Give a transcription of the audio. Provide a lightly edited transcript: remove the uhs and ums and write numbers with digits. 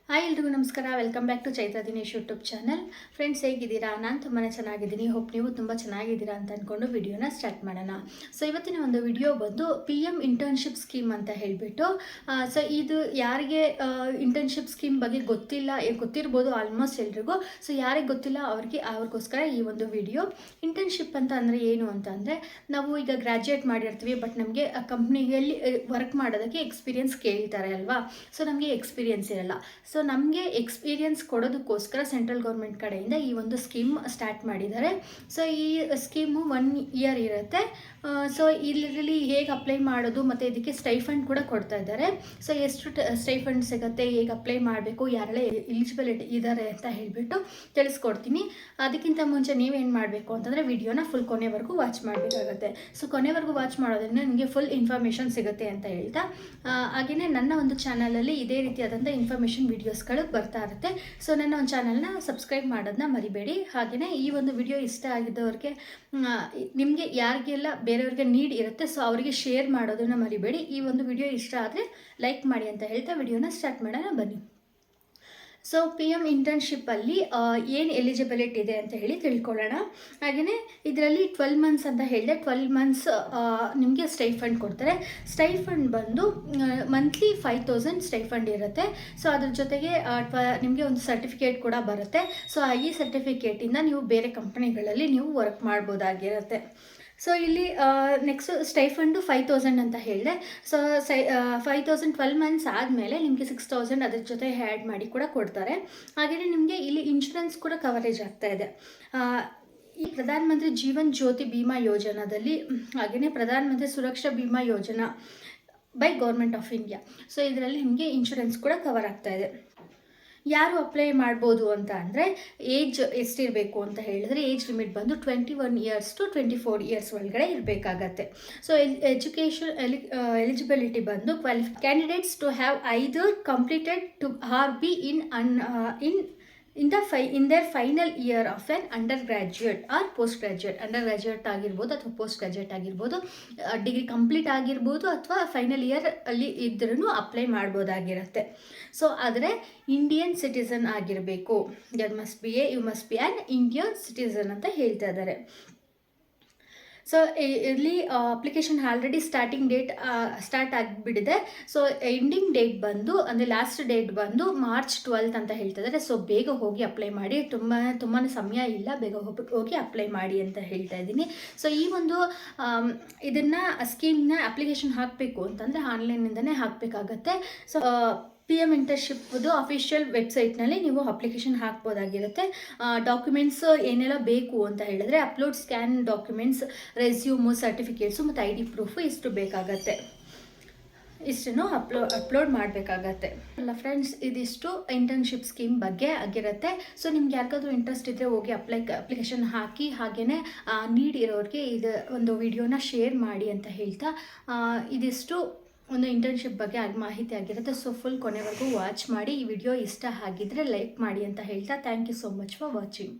Hi ಎಲ್ರಿಗೂ ನಮಸ್ಕಾರ. Welcome back to Chaitra Dinesh YouTube channel. Friends, ಹೇಗಿದ್ದೀರಾ? ನಾನು ತುಂಬಾ ಚೆನ್ನಾಗಿದ್ದೀನಿ. ಹೋಪ್ ನೀವು ತುಂಬ ಚೆನ್ನಾಗಿದ್ದೀರಾ ಅಂತ ಅಂದ್ಕೊಂಡು ವಿಡಿಯೋನ ಸ್ಟಾರ್ಟ್ ಮಾಡೋಣ. ಸೊ ಇವತ್ತಿನ ಒಂದು ವಿಡಿಯೋ ಬಂದು PM ಇಂಟರ್ನ್ಶಿಪ್ ಸ್ಕೀಮ್ ಅಂತ ಹೇಳಿಬಿಟ್ಟು, ಸೊ ಇದು ಯಾರಿಗೆ ಇಂಟರ್ನ್ಶಿಪ್ ಸ್ಕೀಮ್ ಬಗ್ಗೆ ಗೊತ್ತಿರ್ಬೋದು ಆಲ್ಮೋಸ್ಟ್ ಎಲ್ರಿಗೂ. ಸೊ ಯಾರಿಗೆ ಗೊತ್ತಿಲ್ಲ ಅವ್ರಿಗೋಸ್ಕರ ಈ ಒಂದು ವಿಡಿಯೋ. ಇಂಟರ್ನ್ಶಿಪ್ ಅಂತ ಅಂದರೆ ಏನು ಅಂತ ಅಂದರೆ, ನಾವು ಈಗ ಗ್ರ್ಯಾಜುಯೇಟ್ ಮಾಡಿರ್ತೀವಿ, ಬಟ್ ನಮಗೆ ಕಂಪ್ನಿಯಲ್ಲಿ ವರ್ಕ್ ಮಾಡೋದಕ್ಕೆ ಎಕ್ಸ್ಪೀರಿಯನ್ಸ್ ಕೇಳ್ತಾರೆ ಅಲ್ವಾ. ಸೊ ನಮಗೆ ಎಕ್ಸ್ಪೀರಿಯನ್ಸ್ ಇರಲ್ಲ. ಸೊ ನಮಗೆ ಎಕ್ಸ್ಪೀರಿಯನ್ಸ್ ಕೊಡೋದಕ್ಕೋಸ್ಕರ ಸೆಂಟ್ರಲ್ ಗೌರ್ಮೆಂಟ್ ಕಡೆಯಿಂದ ಈ ಒಂದು ಸ್ಕೀಮ್ ಸ್ಟಾರ್ಟ್ ಮಾಡಿದ್ದಾರೆ. ಸೊ ಈ ಸ್ಕೀಮು 1 ಇಯರ್ ಇರುತ್ತೆ. ಸೊ ಇದರಲ್ಲಿ ಹೇಗೆ ಅಪ್ಲೈ ಮಾಡೋದು ಮತ್ತು ಇದಕ್ಕೆ ಸ್ಟೈಫಂಡ್ ಕೂಡ ಕೊಡ್ತಾ ಇದ್ದಾರೆ. ಸೊ ಎಷ್ಟು ಸ್ಟೈಫಂಡ್ ಸಿಗುತ್ತೆ, ಹೇಗೆ ಅಪ್ಲೈ ಮಾಡಬೇಕು, ಯಾರೆಲ್ಲ ಎಲಿಜಿಬಿಲಿಟಿ ಇದ್ದಾರೆ ಅಂತ ಹೇಳಿಬಿಟ್ಟು ತಿಳಿಸ್ಕೊಡ್ತೀನಿ. ಅದಕ್ಕಿಂತ ಮುಂಚೆ ನೀವೇನು ಮಾಡಬೇಕು ಅಂತಂದರೆ ವಿಡಿಯೋನ ಫುಲ್ ಕೊನೆವರೆಗೂ ವಾಚ್ ಮಾಡಬೇಕಾಗತ್ತೆ. ಸೊ ಕೊನೆವರೆಗೂ ವಾಚ್ ಮಾಡೋದ್ರಿಂದ ನಿಮಗೆ ಫುಲ್ ಇನ್ಫಾರ್ಮೇಷನ್ ಸಿಗುತ್ತೆ ಅಂತ ಹೇಳ್ತಾ, ಹಾಗೆಯೇ ನನ್ನ ಒಂದು ಚಾನಲಲ್ಲಿ ಇದೇ ರೀತಿಯಾದಂಥ ಇನ್ಫಾರ್ಮೇಷನ್ ವಿಡಿಯೋಸ್ಗಳು ಬರ್ತಾ ಇರುತ್ತೆ. ಸೊ ನನ್ನ ಒಂದು ಚಾನಲ್ನ ಸಬ್ಸ್ಕ್ರೈಬ್ ಮಾಡೋದನ್ನ ಮರಿಬೇಡಿ. ಹಾಗೆಯೇ ಈ ಒಂದು ವಿಡಿಯೋ ಇಷ್ಟ ಆಗಿದ್ದವ್ರಿಗೆ, ನಿಮಗೆ ಯಾರಿಗೆಲ್ಲ ಬೇರೆಯವ್ರಿಗೆ ನೀಡ್ ಇರುತ್ತೆ, ಸೊ ಅವರಿಗೆ ಶೇರ್ ಮಾಡೋದನ್ನು ಮರಿಬೇಡಿ. ಈ ಒಂದು ವಿಡಿಯೋ ಇಷ್ಟ ಆದರೆ ಲೈಕ್ ಮಾಡಿ ಅಂತ ಹೇಳ್ತಾ ವಿಡಿಯೋನ ಸ್ಟಾರ್ಟ್ ಮಾಡೋಣ ಬನ್ನಿ. ಸೊ PM ಇಂಟರ್ನ್ಶಿಪ್ಪಲ್ಲಿ ಏನು ಎಲಿಜಿಬಿಲಿಟಿ ಇದೆ ಅಂತ ಹೇಳಿ ತಿಳ್ಕೊಳ್ಳೋಣ. ಹಾಗೆಯೇ ಇದರಲ್ಲಿ 12 ಮಂತ್ಸ್ ಅಂತ ಹೇಳಿದೆ. 12 ಮಂತ್ಸ್ ನಿಮಗೆ ಸ್ಟೈಫಂಡ್ ಕೊಡ್ತಾರೆ. ಸ್ಟೈಫಂಡ್ ಬಂದು ಮಂತ್ಲಿ 5000 ಸ್ಟೈಫಂಡ್ ಇರುತ್ತೆ. ಸೊ ಅದ್ರ ಜೊತೆಗೆ ನಿಮಗೆ ಒಂದು ಸರ್ಟಿಫಿಕೇಟ್ ಕೂಡ ಬರುತ್ತೆ. ಸೊ ಈ ಸರ್ಟಿಫಿಕೇಟಿಂದ ನೀವು ಬೇರೆ ಕಂಪ್ನಿಗಳಲ್ಲಿ ನೀವು ವರ್ಕ್ ಮಾಡ್ಬೋದಾಗಿರುತ್ತೆ. ಸೊ ಇಲ್ಲಿ ನೆಕ್ಸ್ಟ್ ಸ್ಟೈಫಂಡು 5000 ಅಂತ ಹೇಳಿದೆ. ಸೊ 5000 12 ಮಂತ್ಸ್ ಆದಮೇಲೆ ನಿಮಗೆ 6000 ಅದ್ರ ಜೊತೆ ಆ್ಯಡ್ ಮಾಡಿ ಕೂಡ ಕೊಡ್ತಾರೆ. ಹಾಗೆಯೇ ನಿಮಗೆ ಇಲ್ಲಿ ಇನ್ಶೂರೆನ್ಸ್ ಕೂಡ ಕವರೇಜ್ ಆಗ್ತಾ ಇದೆ. ಈ ಪ್ರಧಾನ ಮಂತ್ರಿ ಜೀವನ್ ಜ್ಯೋತಿ ಬಿಮಾ ಯೋಜನಾದಲ್ಲಿ, ಹಾಗೆಯೇ Pradhan Mantri Suraksha Bima Yojana by government of India. So ಇದರಲ್ಲಿ ನಿಮಗೆ ಇನ್ಶೂರೆನ್ಸ್ ಕೂಡ ಕವರ್ ಆಗ್ತಾ ಇದೆ. ಯಾರು ಅಪ್ಲೈ ಮಾಡ್ಬೋದು ಅಂತ ಅಂದರೆ, ಏಜ್ ಎಷ್ಟಿರಬೇಕು ಅಂತ ಹೇಳಿದ್ರೆ, ಏಜ್ ಲಿಮಿಟ್ ಬಂದು 21 ಇಯರ್ಸ್ ಟು 24 ಇಯರ್ಸ್ ಒಳಗಡೆ ಇರಬೇಕಾಗತ್ತೆ. ಸೊ ಎಲಿಜಿಬಿಲಿಟಿ ಬಂದು candidates to have either completed to or be in their final year of an undergraduate or postgraduate. Under ಆಗಿರ್ಬೋದು ಅಥವಾ ಪೋಸ್ಟ್ ಗ್ರಾಜುಯೇಟ್ ಆಗಿರ್ಬೋದು, ಡಿಗ್ರಿ ಕಂಪ್ಲೀಟ್ ಆಗಿರ್ಬೋದು ಅಥವಾ ಫೈನಲ್ ಇಯರ್ ಅಲ್ಲಿ ಇದ್ರೂ ಅಪ್ಲೈ ಮಾಡ್ಬೋದಾಗಿರುತ್ತೆ. ಸೊ ಆದರೆ ಇಂಡಿಯನ್ ಸಿಟಿಸನ್ ಆಗಿರಬೇಕು. You must be an Indian citizen ಅಂತ ಹೇಳ್ತಾ ಇದ್ದಾರೆ. ಸೊ ಇಲ್ಲಿ ಅಪ್ಲಿಕೇಶನ್ ಆಲ್ರೆಡಿ ಸ್ಟಾರ್ಟ್ ಆಗಿಬಿಟ್ಟಿದೆ. ಸೊ ಎಂಡಿಂಗ್ ಡೇಟ್ ಬಂದು ಅಂದರೆ ಲಾಸ್ಟ್ ಡೇಟ್ ಬಂದು March 12 ಅಂತ ಹೇಳ್ತಿದ್ದಾರೆ. ಸೊ ಬೇಗ ಹೋಗಿ ಅಪ್ಲೈ ಮಾಡಿ, ತುಂಬಾ ಸಮಯ ಇಲ್ಲ, ಬೇಗ ಹೋಗಿ ಅಪ್ಲೈ ಮಾಡಿ ಅಂತ ಹೇಳ್ತಾ ಇದ್ದೀನಿ. ಸೊ ಈ ಒಂದು ಇದನ್ನು ಸ್ಕೀಮ್ನ ಅಪ್ಲಿಕೇಶನ್ ಹಾಕಬೇಕು ಅಂತಂದರೆ ಆನ್ಲೈನಿಂದನೇ ಹಾಕಬೇಕಾಗತ್ತೆ. ಸೊ PM ಇಂಟರ್ನ್ಶಿಪ್ದು ಅಫಿಷಿಯಲ್ ವೆಬ್ಸೈಟ್ನಲ್ಲಿ ನೀವು ಅಪ್ಲಿಕೇಶನ್ ಹಾಕ್ಬೋದಾಗಿರುತ್ತೆ. ಡಾಕ್ಯುಮೆಂಟ್ಸ್ ಏನೆಲ್ಲ ಬೇಕು ಅಂತ ಹೇಳಿದ್ರೆ, upload scan documents, resume, certificates ಮತ್ತು ID ಪ್ರೂಫು ಇಷ್ಟು ಬೇಕಾಗತ್ತೆ. ಇಷ್ಟನ್ನು ಅಪ್ಲೋಡ್ ಮಾಡಬೇಕಾಗತ್ತೆ. ಅಲ್ಲ ಫ್ರೆಂಡ್ಸ್, ಇದಿಷ್ಟು ಇಂಟರ್ನ್ಶಿಪ್ ಸ್ಕೀಮ್ ಬಗ್ಗೆ ಆಗಿರುತ್ತೆ. ಸೊ ನಿಮ್ಗೆ ಯಾರಿಗಾದ್ರೂ ಇಂಟ್ರೆಸ್ಟ್ ಇದ್ದರೆ ಹೋಗಿ ಅಪ್ಲಿಕೇಶನ್ ಹಾಕಿ, ಹಾಗೆಯೇ ನೀಡ್ ಇರೋರಿಗೆ ಇದು ಒಂದು ವಿಡಿಯೋನ ಶೇರ್ ಮಾಡಿ ಅಂತ ಹೇಳ್ತಾ, ಇದಿಷ್ಟು ಒಂದು ಇಂಟರ್ನ್ಶಿಪ್ ಬಗ್ಗೆ ಮಾಹಿತಿ ಆಗಿರುತ್ತೆ. ಸೊ ಫುಲ್ ಕೊನೆವರೆಗೂ ವಾಚ್ ಮಾಡಿ. ಈ ವಿಡಿಯೋ ಇಷ್ಟ ಆಗಿದ್ದರೆ ಲೈಕ್ ಮಾಡಿ ಅಂತ ಹೇಳ್ತಾ, thank you so much for watching.